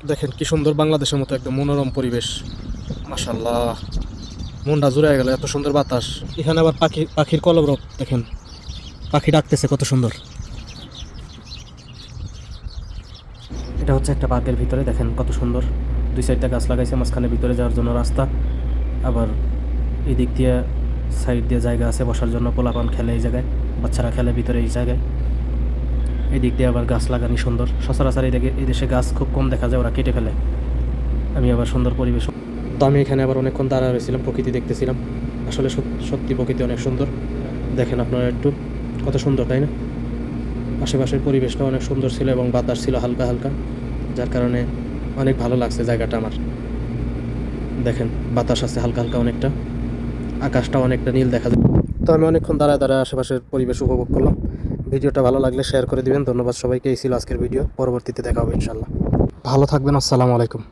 দেখেন কি সুন্দর, বাংলাদেশের মতো একদম মনোরম পরিবেশ। মাশাল্লাহ, মনটা জুড়ে গেল, এত সুন্দর বাতাস। এখানে আবার পাখির কলরব দেখেন, পাখি ডাকতেছে কত সুন্দর। এটা হচ্ছে একটা পার্কের ভিতরে, দেখেন কত সুন্দর। দুই সাইডটা গাছ লাগাইছে, মাঝখানে ভিতরে যাওয়ার জন্য রাস্তা। আবার এই দিক দিয়ে সাইড দিয়ে জায়গা আছে বসার জন্য, পোলাপান খেলে এই জায়গায়, বাচ্চারা খেলে ভিতরে এই জায়গায়। এই দিক দিয়ে আবার গাছ লাগানি সুন্দর। সচরাচর এই দেশে গাছ খুব কম দেখা যায়, ওরা কেটে ফেলে। আমি আবার সুন্দর পরিবেশ। তো আমি এখানে আবার অনেকক্ষণ দাঁড়া রয়েছিলাম, প্রকৃতি দেখতেছিলাম। আসলে সত্যি প্রকৃতি অনেক সুন্দর। দেখেন আপনারা একটু, কত সুন্দর তাই না? আশেপাশের পরিবেশটা অনেক সুন্দর ছিল এবং বাতাস ছিল হালকা হালকা, যার কারণে অনেক ভালো লাগছে জায়গাটা আমার। দেখেন বাতাস আছে হালকা হালকা অনেকটা, আকাশটা অনেকটা নীল দেখা যায়। তো আমি অনেকক্ষণ দাঁড়ায় দাঁড়ায় আশেপাশের পরিবেশ উপভোগ করলাম। ভিডিওটা ভালো লাগলে শেয়ার করে দিবেন। ধন্যবাদ সবাইকে। এই ছিল আজকের ভিডিও, পরবর্তীতে দেখা হবে ইনশাল্লাহ। ভালো থাকবেন, আসসালামু আলাইকুম।